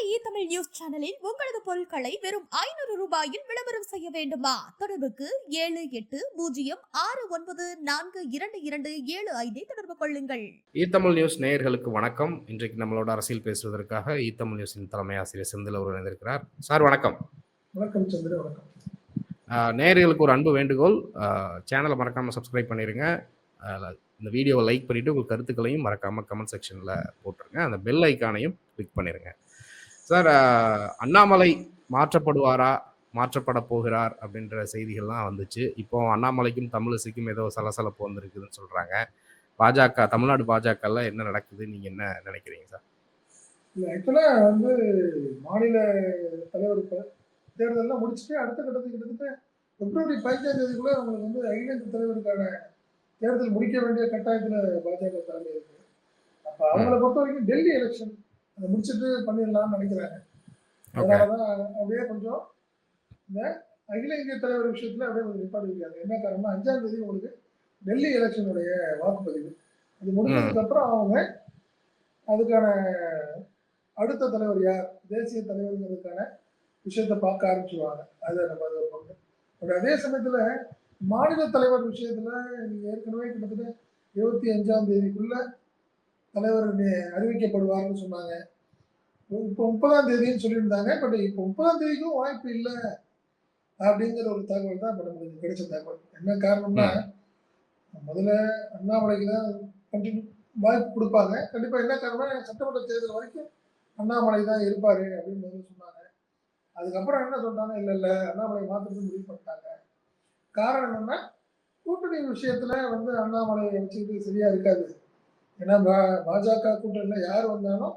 Tamil news சேனலில் உங்களது பொருட்களை வெறும் 500 ரூபாயில் விளம்பரம் செய்ய வேண்டுமா? தொடர்புக்கு 7806942275 தொடர்பு கொள்ளுங்கள். தமிழ் நியூஸ் நேயர்களுக்கு வணக்கம். இன்றைக்கு நம்மளோட அரசியல் பேசுவதற்காக தமிழ் நியூஸின் தலைமை ஆசிரியர் செந்தில் அவர் இணைந்திருக்கிறார். சார் வணக்கம். வணக்கம் சந்திர, வணக்கம். நேயர்களுக்கு ஒரு அன்பு வேண்டுகோள், சேனலை மறக்காம சப்ஸ்கிரைப் பண்ணிருங்க. இந்த வீடியோவை லைக் பண்ணிட்டு உங்கள் கருத்துக்களையும் மறக்காம கமெண்ட் செக்ஷன்ல போட்டுருங்க. அந்த பெல் ஐக்கானையும் கிளிக் பண்ணிருங்க. சார், அண்ணாமலை மாற்றப்படுவாரா, மாற்றப்பட போகிறார் அப்படின்ற செய்திகள்லாம் வந்துச்சு. இப்போ அண்ணாமலைக்கும் தமிழிசைக்கும் ஏதோ சலசலப்பு வந்திருக்குதுன்னு சொல்றாங்க. பாஜக, தமிழ்நாடு பாஜகல என்ன நடக்குது, நீங்க என்ன நினைக்கிறீங்க சார்? ஆக்சுவலா வந்து மாநில தலைவர் தேர்தல்லாம் முடிச்சுட்டு அடுத்த கட்டத்துக்கு கிட்டத்தட்ட பிப்ரவரி 15ஆம் தேதிக்குள்ள அவங்களுக்கு வந்து அகில இந்திய தலைவருக்கான தேர்தல் முடிக்க வேண்டிய கட்டாயத்துல பாஜக தலைமை இருக்கு. அப்ப அவங்களை பொறுத்த வரைக்கும் டெல்லி எலெக்ஷன் அதை முடிச்சுட்டு பண்ணிடலாம்னு நினைக்கிறாங்க. அதனாலதான் அப்படியே கொஞ்சம் இந்த அகில இந்திய தலைவர் விஷயத்துல அப்படியே கொஞ்சம் நிப்பாடு இருக்காங்க. என்ன காரணம்னா 5ஆம் தேதி உங்களுக்கு டெல்லி எலெக்ஷனுடைய வாக்குப்பதிவு அது முடிஞ்சதுக்கு அப்புறம் அவங்க அதுக்கான அடுத்த தலைவர் யார், தேசிய தலைவர்களுக்கான விஷயத்த பார்க்க ஆரம்பிச்சுருவாங்க. அதை நம்ம அதை பொண்ணு. பட் அதே சமயத்துல மாநில தலைவர் விஷயத்துல நீங்க ஏற்கனவே கிட்டத்தட்ட 25ஆம் தேதிக்குள்ள தலைவர் அறிவிக்கப்படுவார்னு சொன்னாங்க. இப்போ 30ஆம் தேதின்னு சொல்லியிருந்தாங்க. பட் இப்போ 30ஆம் தேதிக்கும் வாய்ப்பு இல்லை அப்படிங்கிற ஒரு தகவல் தான் இப்போ நம்மளுக்கு கிடைச்ச தகவல். என்ன காரணம்னா, முதல்ல அண்ணாமலைக்கு தான் கண்டினியூ வாய்ப்பு கொடுப்பாங்க. கண்டிப்பா என்ன காரணம்னா சட்டமன்ற தேர்தல் வரைக்கும் அண்ணாமலை தான் இருப்பாரு அப்படின்னு சொன்னாங்க. அதுக்கப்புறம் என்ன சொல்றாங்க, இல்ல இல்ல அண்ணாமலை மாத்திரத்தை முடிவு பண்ணிட்டாங்க. காரணம் என்னன்னா, கூட்டணி விஷயத்துல வந்து அண்ணாமலையை வச்சுக்கிட்டு சரியா இருக்காது. ஏன்னா பாஜக கூட்டணியில யார் வந்தாலும்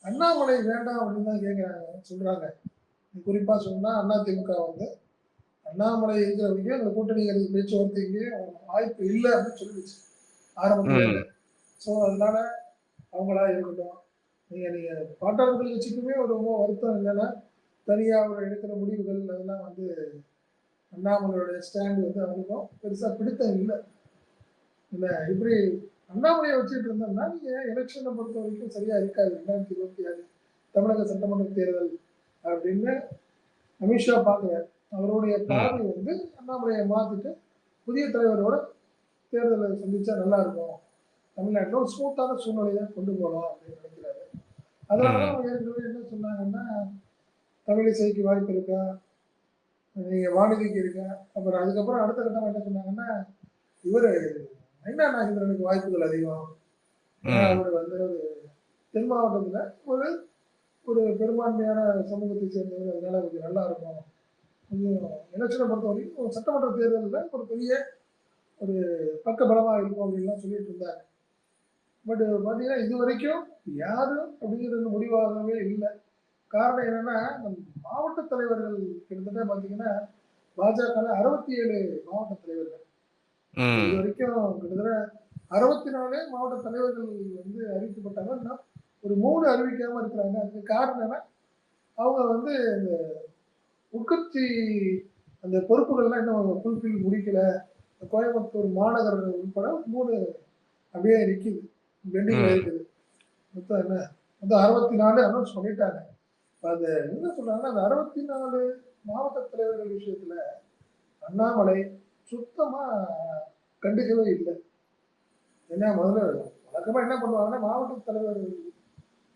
அண்ணாமலை வேண்டாம் அப்படின்னு தான் கேட்கிறாங்க, சொல்றாங்க. குறிப்பா சொன்னா அதிமுக வந்து அண்ணாமலை இருக்கிற வரைக்கும் அந்த கூட்டணிகளுக்கு பேச்சுவார்த்தைக்கு வாய்ப்பு இல்லை அப்படின்னு சொல்லிடுச்சு ஆரம்பத்துல. ஸோ அதனால அவங்களா இருக்கட்டும், நீங்க பாட்டாளர்கள் கட்சிக்குமே ஒரு ரொம்ப வருத்தம் இல்லைன்னா தனியா அவர் எடுக்கிற முடிவுகள் அதெல்லாம் வந்து அண்ணாமலையோட ஸ்டாண்ட் வந்து அவங்களுக்கும் பெருசா பிடித்தம் இல்லை. இல்லை இப்படி அண்ணாமலையை வச்சுட்டு இருந்தோம்னா நீங்க எலெக்ஷனை பொறுத்த வரைக்கும் சரியா இருக்காது. 2026 தமிழக சட்டமன்ற தேர்தல் அப்படின்னு அமித்ஷா பார்க்குறாரு. அவருடைய பார்வை வந்து அண்ணாமலையை மாத்திட்டு புதிய தலைவரோட தேர்தலை சந்திச்சா நல்லா இருக்கும், தமிழ்நாட்டில் ஒரு ஸ்மூத்தான சூழ்நிலையை கொண்டு போகலாம் அப்படின்னு நினைக்கிறாரு. அதனாலதான் அவங்க ஏற்கனவே என்ன சொன்னாங்கன்னா, தமிழிசைக்கு வாய்ப்பு இருக்கா, நீங்க வானதிக்கு இருக்கா, அப்புறம் அதுக்கப்புறம் அடுத்த கட்டமா என்ன சொன்னாங்கன்னா, இவரு நைனா நாகேந்திரனுக்கு வாய்ப்புகள் அதிகம். அவர் வந்து ஒரு தென் மாவட்டத்துல ஒரு ஒரு பெரும்பான்மையான சமூகத்தை சேர்ந்தவர், அதனால கொஞ்சம் நல்லா இருக்கும். கொஞ்சம் எலெக்ஷனை பொறுத்த வரைக்கும் சட்டமன்ற தேர்தலில் ஒரு பெரிய ஒரு பக்க பலமா இருக்கும் அப்படின்லாம் சொல்லிட்டு இருந்தாங்க. பட் பார்த்தீங்கன்னா இது வரைக்கும் யாரு அப்படிங்கிறது முடிவாகவே இல்லை. காரணம் என்னன்னா, மாவட்ட தலைவர்கள் கிட்டத்தட்ட பார்த்தீங்கன்னா பாஜக 67 மாவட்ட தலைவர்கள் இது வரைக்கும் கிட்டத்தட்ட 64 மாவட்ட தலைவர்கள் வந்து அறிவிக்கப்பட்டாங்க. ஒரு 3 அறிவிக்காம இருக்கிறாங்க. அதுக்கு காரணம் என்ன, அவங்க வந்து இந்த உட்கட்சி அந்த பொறுப்புகள்லாம் இன்னும் ஃபுல்ஃபில் முடிக்கல. கோயம்புத்தூர் மாநகர் உட்பட 3 அப்படியே நிற்குது, பெண்டிங்ல இருக்குது. மொத்தம் என்ன, மொத்தம் 64 அனௌன்ஸ் பண்ணிட்டாங்க. அது என்ன சொல்றாங்கன்னா, அந்த 64 மாவட்ட தலைவர்கள் விஷயத்துல அண்ணாமலை சுத்தமா கண்டுக்கவே இல்லை. ஏன்னா முதல்ல வழக்கமா என்ன பண்ணுவாங்கன்னா, மாவட்ட தலைவர்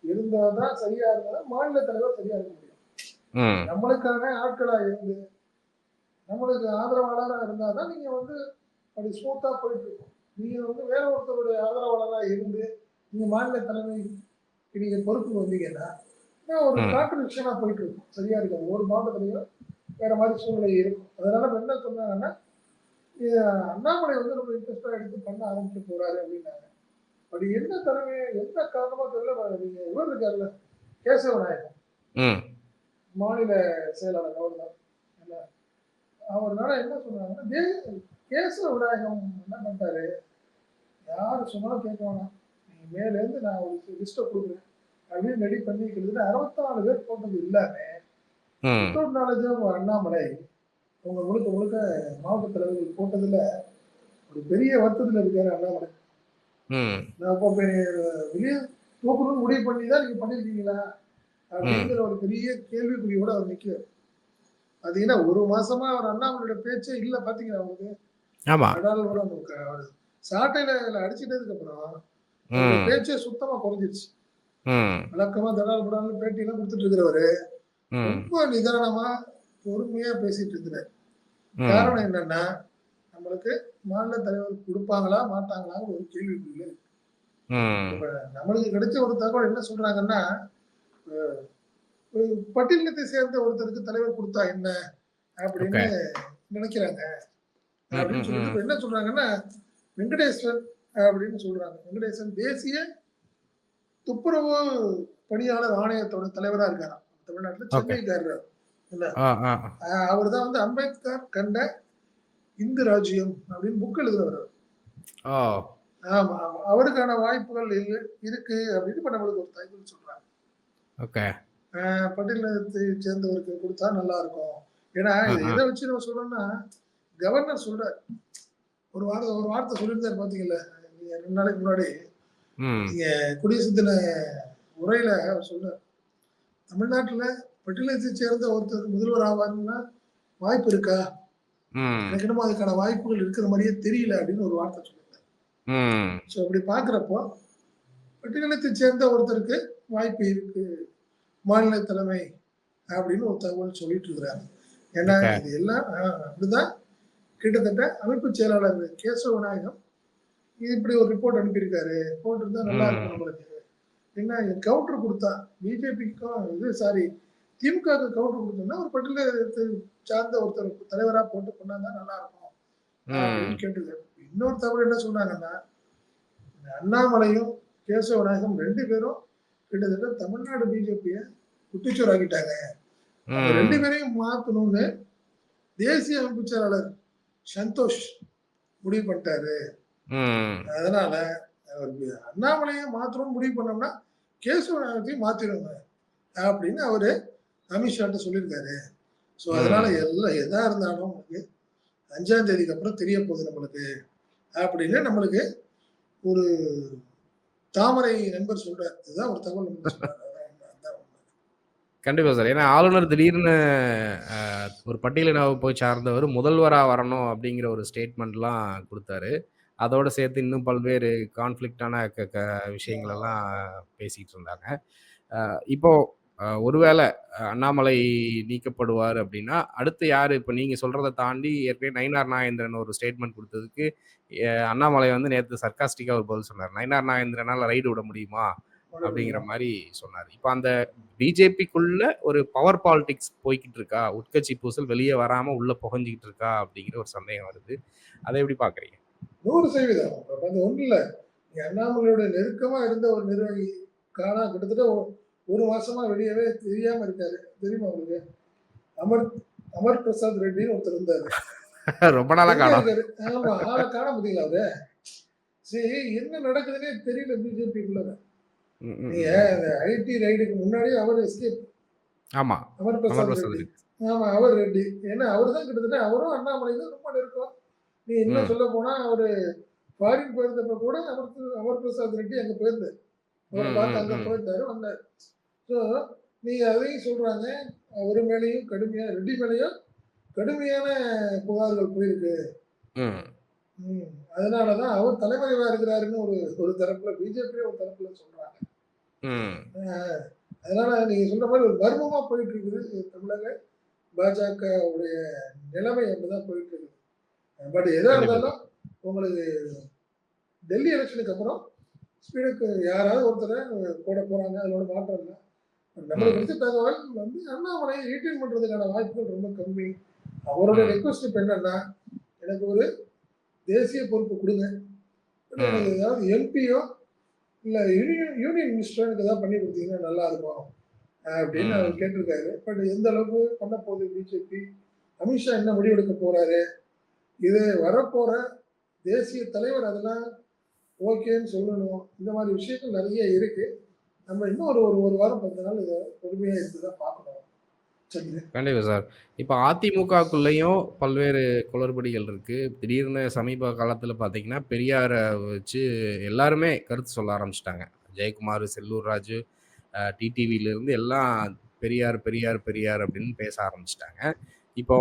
இருந்தாதான் சரியா இருந்தாதான் மாநில தலைவர் சரியா இருக்க முடியும். நம்மளுக்கான ஆட்களா இருந்து நம்மளுக்கு ஆதரவாளரா இருந்தாதான் நீங்க வந்து அப்படி ஸ்மூத்தா போயிட்டு இருக்கும். நீங்க வந்து வேற ஒருத்தருடைய ஆதரவாளரா இருந்து நீங்க மாநில தலைமை நீங்க பொறுப்பு வந்தீங்கன்னா ஒரு கான்ட்ரடிக்ஷனா போயிட்டு இருக்கும், சரியா இருக்கும். ஒரு மாவட்டத்திலையும் வேற மாதிரி சூழ்நிலை இருக்கும். அதனால என்ன சொன்னாங்கன்னா, அண்ணாமலை வந்து ரொம்ப இன்ட்ரெஸ்டா எடுத்து பண்ண ஆரம்பிச்சு போறாரு அப்படின்னாங்க. அப்படி என்ன தலைமை எந்த காரணமா தெரியல. நீங்க இவர் இருக்காருல்ல, கேசவ நாயகம் மாநில செயலாளர், அவர் தான். அவர்னால என்ன சொன்னாங்கன்னா, கேசவ விநாயகம் என்ன பண்ணிட்டாரு, யாரு சொன்னாலும் கேட்க வேணாம், நீங்க மேல இருந்து நான் ஒரு லிஸ்ட்டை கொடுக்குறேன் அப்படின்னு ரெடி பண்ணி கிட்டத்தட்ட 64 பேர் போட்டது இல்லாம வித்தவுட் நாலேஜ் ஆஃப் அண்ணாமலை அவங்க முழுக்க முழுக்க மாவட்ட தலைவர்கள் போட்டதுல ஒரு பெரிய வருத்தத்தில் இருக்காரு அண்ணாமலை. நான் இப்போ வெளியே தூக்கணும்னு முடிவு பண்ணி தான் நீங்க பண்ணிருக்கீங்களா ம். அப்படிங்கிற ஒரு பெரிய கேள்விக்குறியோட அவர் நிக்கிறார். பாத்தீங்கன்னா, 1 மாசமா அவர் அண்ணாமலையோட பேச்சே இல்ல பாத்தீங்களா உங்களுக்கு? ஆமா. அடாலோட அவரு சாட்டையில அடிச்சிட்டதுக்கு அப்புறம், அவருடைய ம். பேச்சே சுத்தமா குறைஞ்சிருச்சு. ம். வழக்கமா தடால் புடால்னு பேட்டியெல்லாம் குடுத்துட்டு இருக்கிறவரு, ம். ரொம்ப நிதானமா, பொறுமையா பேசிட்டு இருக்கிறாரு. ம். காரணம் என்னன்னா, நம்மளுக்கு மாநில தலைவர் குடுப்பாங்களா, மாட்டாங்களாங்கிற ஒரு கேள்விக்குறியில இருக்கு. ம். இப்ப நம்மளுக்கு கிடைச்ச ஒரு தகவல் என்ன சொல்றாங்கன்னா, ஒரு பட்டியலினத்தை சேர்ந்த ஒருத்தருக்கு தலைவர் குடுத்தா என்ன? ஓகே. அப்படின்னு நினைக்கிறாங்க. ம். அப்படின்னு ம். சொல்லிட்டு ம். இப்ப என்ன சொல்றாங்கன்னா, வெங்கடேஸ்வரன் அப்படின்னு சொல்றாங்க. வெங்கடேசன் தேசிய துப்புரவு பணியாளர் ஆணையத்தோட தலைவரா இருக்காராம். தமிழ்நாட்டுல ஓகே. சென்னைக்காரரு. என்ன ஆ, ஆ. அவரு தான் வந்து அம்பேத்கர் கண்ட இந்து ராஜ்யம் அப்படின்னு புக் எழுதுறவரு. ஓ! ஆமா, ஆமா. அவருக்கான வாய்ப்புகள் இருக்கு அப்படின்னு இப்ப நம்மளுக்கு ஒரு தகவல் சொல்றாங்க. ஓகே. பட்டியலினத்தை சேர்ந்தவருக்கு குடுத்தா நல்லா இருக்கும். ஏன்னா, ஆ, இத ஆ. எத வச்சு நம்ம சொல்றோம்னா, கவர்னர் சொல்றாரு. ஒரு வார்த்தை சொல்லியிருந்தாரு பாத்தீங்கல்ல, நீங்க 2 நாளைக்கு முன்னாடி ம். நீங்க குடியரசு தின உரையில அவர் சொல்றாரு. தமிழ்நாட்டுல பட்டியலினத்தை சேர்ந்த ஒருத்தர் முதல்வர் ஆவாருன்னா வாய்ப்பு இருக்கா? ம். எனக்கு என்னமோ அதுக்கான வாய்ப்புகள் இருக்கிற மாரியே தெரியல அப்படின்னு ஒரு வார்த்தை சொல்லியிருந்தாரு. ம். ஸோ அப்படி பார்க்கிறப்போ, பட்டியலினத்தை சேர்ந்த ஒருத்தருக்கு வாய்ப்பு இருக்கு. மாநில தலைமை அப்படின்னு ஒரு தகவல் சொல்லிட்டு இருக்கிறாங்க. ஏன்னா ஓகே. இது எல்லாம் அப்படிதான் கிட்டத்தட்ட அமைப்பு செயலாளர் கேசவ விநாயகம் இப்படி ஒரு ரிப்போர்ட் அனுப்பியிருக்காரு. போட்டிருந்தா நல்லா இருக்கும் ம். நம்மளுக்கு. என்ன கவுண்டர் குடுத்தா பிஜேபிக்கும் இது சாரி திமுகவுக்கு கவுண்டர் குடுத்தோம்னா, ஒரு பட்டியலத்தை சார்ந்த ஒருத்தர் தலைவரா போட்டு கொண்டாந்தா நல்லா இருக்கும். அப்படின்னு ம். கேட்டிருக்காரு. இன்னொரு தகவல் என்ன சொன்னாங்கன்னா, அண்ணாமலையும், கேசவ விநாயகம் 2 பேரும் கிட்டத்தட்ட தமிழ்நாடு பிஜேபிய குட்டிச்சோறாக்கிட்டாங்க. அவங்க 2 ம். பேரையும் மாத்தணும்னு தேசிய அமைப்பு செயலாளர் சந்தோஷ் முடிவு பண்ணிட்டாரு. ம். அதனால அண்ணாமலைய மாத்தணும்னு முடிவு பண்ணோம்னா, கேசவ விநாயகத்தையும் மாத்திருங்க. அப்படின்னு அவரு அமித்ஷாட்ட சொல்லியிருக்காரு. ஸோ அதனால ம். எல்லாம் எதா இருந்தாலும் உங்களுக்கு 5ஆம் தேதிக்கு அப்புறம் தெரிய போகுது நம்மளுக்கு. அப்படின்னு நம்மளுக்கு ஒரு தாமரை நண்பர் சொல்றாரு. இதுதான் ஒரு தகவல் நம்மளுக்கு சொல்றாரு. அதான் உண்மை. கண்டிப்பா சார். ஏன்னா ஆளுநர் திடீர்னு அ ஒரு பட்டியலின வகுப்பை சார்ந்தவர் முதல்வரா வரணும் அப்படிங்கிற ஒரு ஸ்டேட்மெண்ட்லாம் குடுத்தாரு. அதோட சேர்த்து இன்னும் பல்வேறு கான்ஃப்ளிக்ட்டான க க விஷயங்களெல்லாம் பேசிட்டு இருந்தாங்க. இப்போ ஒருவேள அண்ணாமலை நீக்கப்படுவார் அப்படின்னா, அடுத்து யாரு? இப்ப நீங்க சொல்றத தாண்டி ஏற்கனவே நயினார் நாகேந்திரன் ஒரு ஸ்டேட்மெண்ட் குடுத்ததுக்கு, அண்ணாமலை வந்து நேத்து சர்க்காஸ்டிக்கா ஒரு பதில் சொன்னாரு. "நயினார் நாகேந்திரனால ரைடு விட முடியுமா?" பண்ண அப்படிங்கிற முடியும். மாரி சொன்னாரு. இப்ப அந்த பிஜேபிக்குள்ள ஒரு பவர் பாலிடிக்ஸ் போய்க்கிட்டு இருக்கா? உட்கட்சி பூசல் வெளிய வராம உள்ள புகஞ்சுகிட்டு இருக்கா? அப்படிங்கிற ஒரு சந்தேகம் வருது. அத எப்படி பார்க்குறீங்க? 100% அப்ப அது ஒண்ணும் இல்ல. நீங்க அண்ணாமலையோட நெருக்கமா இருந்த ஒரு நிர்வாகி கிட்டத்தட்ட 1 மாசமா வெளியவே தெரியாம இருக்காரு. தெரியுமா உங்களுக்கு? அமர் அமர் பிரசாத் ரெட்டின்னு ஒருத்தர் இருந்தாரு. ரொம்ப நாளா எங்க காணோம். இருக்காரு? ஆமா. ஆள காணோம் பார்த்தீங்களா அவர? சரி என்ன நடக்குதுன்னே தெரியல பிஜேபிக்குள்ள. ம், ம், நீங்க ம், ம். அந்த ஐடி ரைடுக்கு முன்னாடியே அவர் எஸ்கேப். ஆமா. அமர் அமர் பிரசாத் பிரசாத் ரெட்டி. ரெட்டி. ஆமா. அவர் ரெட்டி. ஏன்னா அவரு தான் கிட்டத்தட்ட அவரும் அண்ணாமலை தான் ரொம்ப நெருக்கம். நீ இன்னும் ம், சொல்ல போனா அவரு ஃபாரின் போயிருந்தப்ப கூட அமர் பிரசாத் ரெட்டி அங்க போயிருந்தாரு. ம், அவர பார்த்து ம், அங்க ம், போயிருந்தாரு, வந்தாரு. ஸோ நீங்க அதையும் சொல்றாங்க. அவரு மேலயும் கடுமையா ரெட்டி மேலயும் கடுமையான புகார்கள் போயிருக்கு. ம், ம். அதனால தான் அவர் தலைமறைவா இருக்கிறாருன்னு ஒரு ஒரு தரப்புல பிஜேபியே ஒரு தரப்புல சொல்றாங்க. ம். அ அதனால நீங்க சொல்ற மாரி ஒரு மர்மமா போயிட்டு இருக்குது தமிழக பாஜக உடைய நிலைமை அப்படிதான் போயிட்டு இருக்குது. பட் எதா கண்டிப்பா இருந்தாலும் சார். உங்களுக்கு டெல்லி எலக்ஷனுக்கு அப்புறம் ஸ்பீடுக்கு யாராவது ஒருத்தர போட போறாங்க. அதோட மாற்றம் இல்ல. நம்மளுக்கு ம், கிடைச்ச தகவல் வந்து அண்ணாமலையை ரீட்டைன் பண்றதுக்கான வாய்ப்புகள் ரொம்ப கம்மி. அவருடைய ம், ரெக்வெஸ்ட் இப்ப என்னன்னா, எனக்கு ஒரு தேசிய பொறுப்பு குடுங்க. இல்ல எனக்கு ம், ஏதாவது எம்பியோ இல்ல யூனியன் மினிஸ்டரோ எனக்கு ஏதாவது பண்ணி குடுத்தீங்கன்னா நல்லா இருக்கும். அப்படின்னு அவர் ம். கேட்டிருக்காரு. பட் எந்த அளவுக்கு பண்ண போகுது பிஜேபி? அமித்ஷா என்ன முடிவெடுக்க போறாரு? இது வரப்போற தேசிய தலைவர் அதெல்லாம் ஓகேன்னு சொல்லணும். இந்த மாரி விஷயங்கள் நெறைய இருக்கு. நம்ம இன்னும் ஒரு ஒரு 1 வாரம் 10 நாள் இத பொறுமையா இருந்து தான் பார்க்கணும். சரிங்க. கண்டிப்பா சார். இப்ப அதிமுகக்குள்ளேயும் பல்வேறு குளறுபடிகள் இருக்கு. திடீர்னு சமீப காலத்தில பார்த்தீங்கன்னா, பெரியார வச்சு எல்லாருமே கருத்து சொல்ல ஆரம்பிச்சுட்டாங்க. ஜெயக்குமார், செல்லூர் ராஜு, டிடிவியிலேருந்து எல்லாம் பெரியார் பெரியார் பெரியார் அப்படின்னு பேச ஆரம்பிச்சிட்டாங்க. இப்போ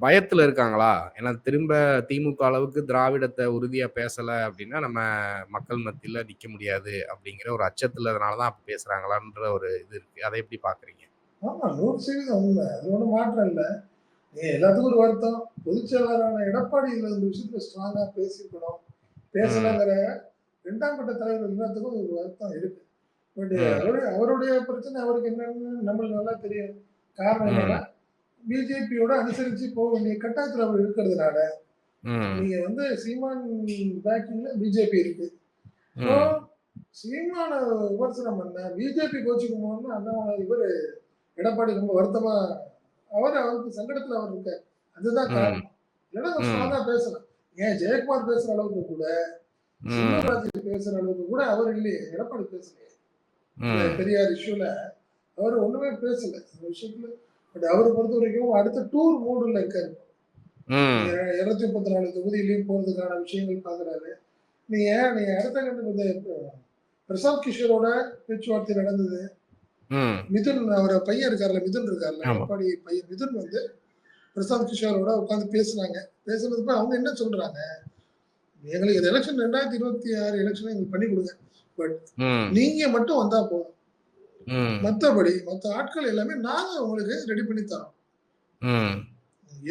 பயத்தில் இருக்காங்களா? ஏன்னா திரும்ப திமுக அளவுக்கு திராவிடத்தை உறுதியாக பேசலை அப்படின்னா நம்ம மக்கள் மத்தியில் நிற்க முடியாது அப்படிங்கிற ஒரு அச்சத்தில் அதனால தான் அப்போ பேசுகிறாங்களான்ற ஒரு இது இருக்குது. அதை எப்படி பார்க்குறீங்க? ஆமா 100% உண்மை. அது ஒண்ணும் மாற்றம் இல்ல. எல்லாத்துக்கும் ஒரு வருத்தம். பொதுச் செயலாளரான எடப்பாடி இதுல இந்த விஷயத்துல ஸ்ட்ராங்கா பேசியிருக்கணும். பேசலங்கிற 2ஆம் கட்ட தலைவர் எல்லாத்துக்கும் ஒரு வருத்தம் இருக்கு. பட் அவருடைய பிரச்சனை அவருக்கு என்னன்னு நம்மளுக்கு நல்லா தெரியும். காரணம் என்னன்னா, பிஜேபியோட அனுசரிச்சு போக வேண்டிய கட்டாயத்துல அவர் இருக்கிறதுனால, நீங்க வந்து சீமான் பேக்கிங்ல பிஜேபி இருக்கு. ஸோ சீமான விமர்சனம் பண்ண பிஜேபி கோச்சுக்குமோன்னு அண்ணா இவரு எடப்பாடி ரொம்ப வருத்தமா அவருக்கு சங்கடத்துல அவர் இருக்காரு. அதுதான் காரணம். இல்லைன்னா ஸ்ட்ராங்கா பேசலாம். ஏன் ஜெயக்குமார் பேசுற அளவுக்கு கூட, செல்லூர் பேசுற அளவுக்கு கூட அவர் இல்லையே. எடப்பாடி பேசலையே. பெரியார் இஷ்யூல அவர் ஒண்ணுமே பேசல அந்த விஷயத்துல. பட் அவரை பொறுத்த வரைக்கும் அடுத்த டூர் மூடுல இருக்காரு. 234 தொகுதியிலையும் போறதுக்கான விஷயங்கள் பாக்குறாரு. நீங்க அடுத்த கட்ட பிரசாந்த் கிஷோரோட பேச்சுவார்த்தை நடந்தது. மிதுன் அவர பையன் இருக்காருல்ல, மிதுன் இருக்காருல்ல, எடப்பாடி பையன் மிதுன் வந்து பிரசாந்த் கிஷோரோட உட்காந்து பேசினாங்க. பேசுனதுக்கு அவங்க என்ன சொல்றாங்க, எங்களுக்கு இந்த எலெக்ஷன் 2026 எலெக்ஷன் எங்களுக்கு பண்ணி கொடுங்க, பட் நீங்க மட்டும் வந்தா போதும், மத்தபடி மத்த ஆட்கள் எல்லாமே நாங்க உங்களுக்கு ரெடி பண்ணி தரோம்.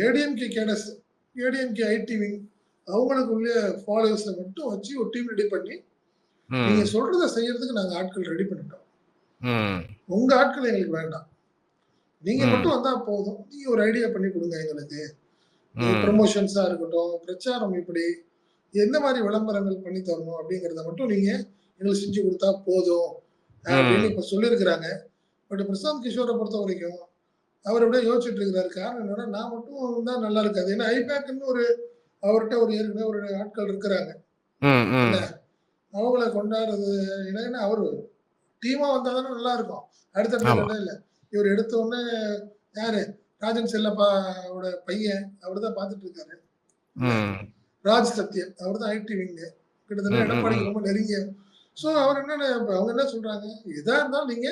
ஏடிஎம்கே கேடஸ், ஏடிஎம்கே ஐடி விங் அவங்களுக்குள்ள ஃபாலோவர்ஸ்ல மட்டும் வச்சு ஒரு டீம் ரெடி பண்ணி நீங்க சொல்றதை செய்யறதுக்கு நாங்க ஆட்கள் ரெடி பண்ணிட்டோம். உங்க ஆட்கள் எங்களுக்கு வேண்டாம், நீங்க மட்டும் வந்தா போதும், நீங்க ஒரு ஐடியா பண்ணி கொடுங்க எங்களுக்கு. ப்ரமோஷன்ஸா இருக்கட்டும், பிரச்சாரம் இப்படி எந்த மாதிரி விளம்பரங்கள் பண்ணி தரணும் அப்படிங்கறத மட்டும் நீங்க எங்களுக்கு செஞ்சு கொடுத்தா போதும் அப்படின்னு இப்ப சொல்லியிருக்கிறாங்க. பட் பிரசாந்த் கிஷோரை பொறுத்த வரைக்கும் அவர் அப்படியே யோசிச்சுட்டு இருக்கிறாரு. காரணம் என்னன்னா, நான் மட்டும் தான் நல்லா இருக்காது. ஏன்னா ஐபேக்னு ஒரு அவர்கிட்ட ஒரு ஏற்கனவே ஒரு ஆட்கள் இருக்கிறாங்க. அவங்கள கொண்டாடுறது ஏன்னா அவரு டீமா வந்தாதானே நல்லா இருக்கும். அடுத்த இல்ல இவர் எடுத்த உடனே யாரு ராஜன் செல்லப்பாவோட பையன் அவர் தான் பார்த்துட்டு இருக்காரு. ராஜ் சத்யன் அவர் தான் ஐடி விங்கு, கிட்டத்தட்ட எடப்பாடிக்கு ரொம்ப நெருங்கிய. ஸோ அவர் என்னன்னு அவங்க என்ன சொல்றாங்க, எதா இருந்தாலும் நீங்க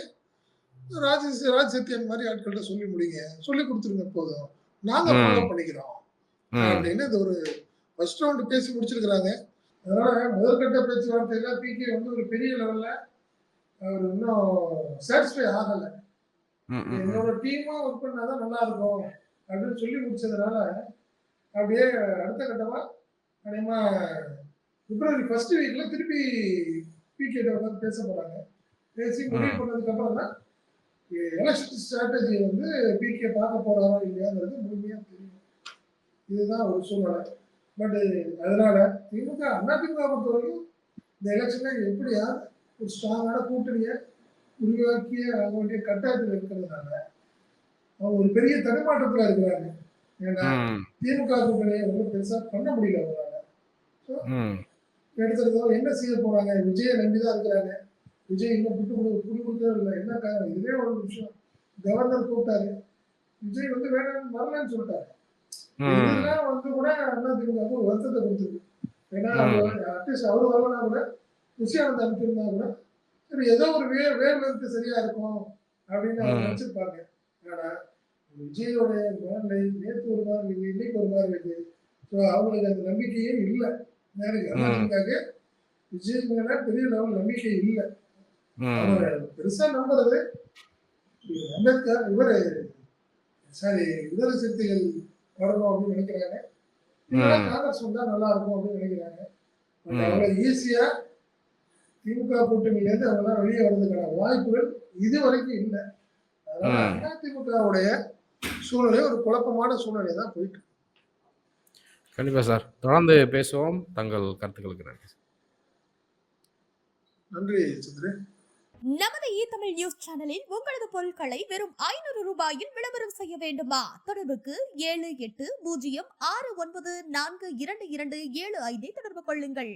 ராஜ் சத்யன் மாதிரி ஆட்கள்கிட்ட சொல்லி முடிங்க, சொல்லி கொடுத்துருங்க போதும், நாங்க ஃபாலோ பண்ணிக்கிறோம் அப்படின்னு இது ஒரு ஃபர்ஸ்ட் ரவுண்ட் பேசி முடிச்சிருக்கிறாங்க. அதனால முதற்கட்ட பேச்சுவார்த்தையில பிகே வந்து ஒரு பெரிய லெவல்ல அவர் இன்னும் சாட்டிஸ்ஃபை ஆகலை. என்னோட டீமா ஒர்க் பண்ணாதான் நல்லா இருக்கும் அப்படின்னு சொல்லி முடிச்சதுனால அப்படியே அடுத்த கட்டமா கண்டிப்பா பிப்ரவரி ஃபர்ஸ்ட் வீக்ல திருப்பி பிகே உட்காந்து பேச போறாங்க. பேசி முடிவு பண்ணதுக்கு அப்புறம் தான் எலெக்ஷன் ஸ்ட்ராட்டஜி வந்து பிகே பார்க்க போறாரா இல்லையாங்கிறது முழுமையா தெரியும். இதுதான் ஒரு சூழ்நிலை. பட் அதனால திமுக பொறுத்த வரைக்கும் இந்த எலெக்ஷன்ல எப்படியா ஒரு ஸ்ட்ராங்கான கூட்டணியை உருவாக்கிய வேண்டிய கட்டாயத்தில் இருக்கிறதுனால அவங்க ஒரு பெரிய தடுமாற்றத்துல இருக்கிறாங்க. ஏன்னா திமுக கூட்டணியை ரொம்ப பெருசா பண்ண முடியல அவங்களால. எடுத்துருக்கோம் என்ன செய்ய போறாங்க, விஜயை நம்பிதான் இருக்கிறாங்க. விஜய் இன்னும் புடி கொடுக்கவே இல்லை. என்ன காரணம், இதுவே ஒரு விஷயம். கவர்னர் கூப்பிட்டாரு, விஜய் வந்து வேணாம் வரலன்னு சொல்லிட்டாரு. இதெல்லாம் வந்து கூட அண்ணா திமுக ஒரு வருத்தத்தை கொடுத்துருக்கு. ஏன்னா அட்லீஸ்ட் அவரு வரலன்னா கூட நிச்சயானந்த அனுப்பியிருந்தா கூட சரி ஏதோ ஒரு வேர்வெடுத்து சரியா இருக்கும் அப்படின்னு அவங்க நினைச்சிருப்பாங்க. ஆனா விஜயோடைய மனநிலை நேற்று ஒரு மாதிரி இருக்கு, இன்னைக்கு ஒரு மாதிரி இருக்கு. ஸோ அவங்களுக்கு அந்த நம்பிக்கையே இல்லை. அதிமுக விஜய் மேல பெரிய லெவல் நம்பிக்கை இல்லை. அவங்க பெருசா நம்புறது அம்பேத்கர் இவரு விடுதலை சிறுத்தைகள் வரணும் அப்படின்னு நினைக்கிறாங்க. காங்கிரஸ் வந்தா நல்லா இருக்கும் அப்படின்னு நினைக்கிறாங்க. அவ்வளவு ஈஸியா திமுக கூட்டணியிலேருந்து அவங்கெல்லாம் வெளியே வர்றதுக்கான வாய்ப்புகள் இது வரைக்கும் இல்லை. அதனால அதிமுகவுடைய சூழ்நிலை ஒரு குழப்பமான சூழ்நிலை தான் போயிட்டு. கண்டிப்பா சார், தொடர்ந்து பேசுவோம். தங்கள் கருத்துக்களுக்கு நன்றி. நன்றி சந்திர. நமது தமிழ் நியூஸ் சேனலில் உங்களது பொருட்களை வெறும் 500 ரூபாயில் விளம்பரம் செய்ய வேண்டுமா? தொடர்புக்கு 7806942275 தொடர்பு கொள்ளுங்கள்.